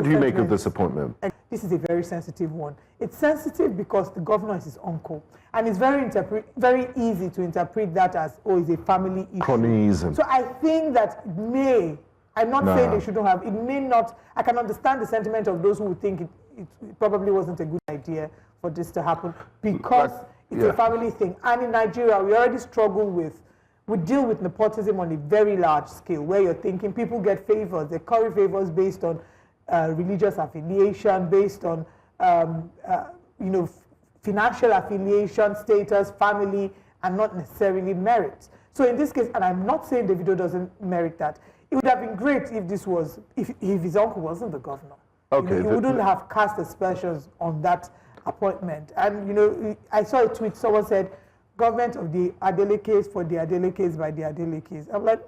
What do you make of this appointment? This is a very sensitive one. It's sensitive because the governor is his uncle. And it's very easy to interpret that as, oh, it's a family issue. Cronyism. So I think that it may, I'm not saying they shouldn't have, it may not, I can understand the sentiment of those who would think it probably wasn't a good idea for this to happen because it's a family thing. And in Nigeria, we already struggle with, we deal with nepotism on a very large scale, where you're thinking people get favors, they curry favors based on religious affiliation, based on financial affiliation, status, family, and not necessarily merit. So in this case, and I'm not saying Davido doesn't merit that, it would have been great if this was, if his uncle wasn't the governor. Okay. He wouldn't have cast aspersions on that appointment. And I saw a tweet, someone said, government of the Adelekes for the Adelekes by the Adelekes. I'm like,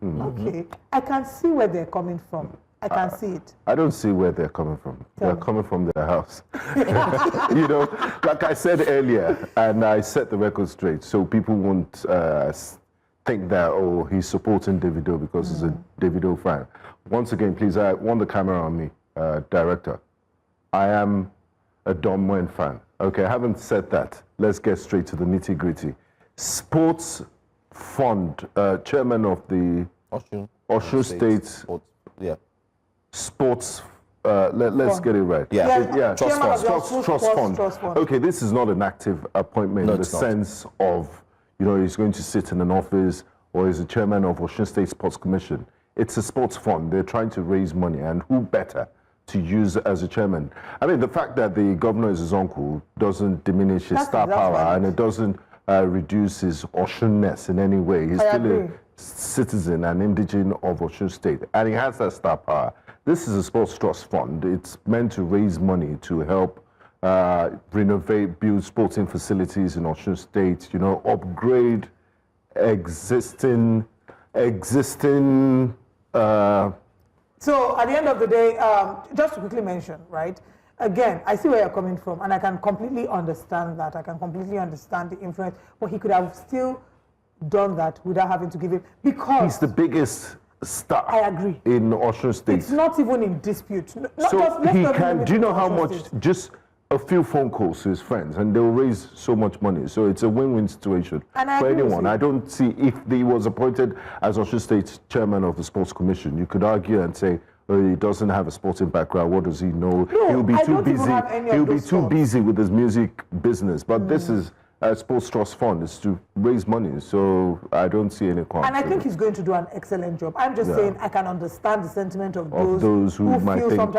okay. I can see where they're coming from. I can see it. I don't see where they're coming from. They're coming from their house. You know, like I said earlier, and I set the record straight, so people won't think that, oh, he's supporting Davido because he's a Davido fan. Once again, please, I want the camera on me, director. I am a Don Moen fan. Okay, I haven't said that. Let's get straight to the nitty-gritty. Sports Fund, chairman of the Osun State Sports, Sports, let's get it right. Trust fund. Okay, this is not an active appointment in the sense of, you know, he's going to sit in an office or he's the chairman of Osun State Sports Commission. It's a sports fund. They're trying to raise money, and who better to use as a chairman? I mean, the fact that the governor is his uncle doesn't diminish his star power, and it doesn't reduce his Osunness in any way. He's still a citizen and indigene of Osun State, and he has that star power. This is a sports trust fund. It's meant to raise money to help renovate, build sporting facilities in Osun State, you know, upgrade existing So at the end of the day, just to quickly mention, right? Again, I see where you're coming from, and I can completely understand that. I can completely understand the influence, but he could have still done that without having to give him, because he's the biggest star. I agree. In Osun State. It's not even in dispute. So he can, do you know how much, just a few phone calls to his friends, and they'll raise so much money. So it's a win-win situation for anyone. I don't see, if he was appointed as Osun State chairman of the Sports Commission, you could argue and say, oh, he doesn't have a sporting background. What does he know? No, he'll be too busy. He'll be too busy with his music business. But this is a sports trust fund. It's to raise money. So I don't see any conflict. And I think he's going to do an excellent job. I'm just saying I can understand the sentiment of those who might feel think sometimes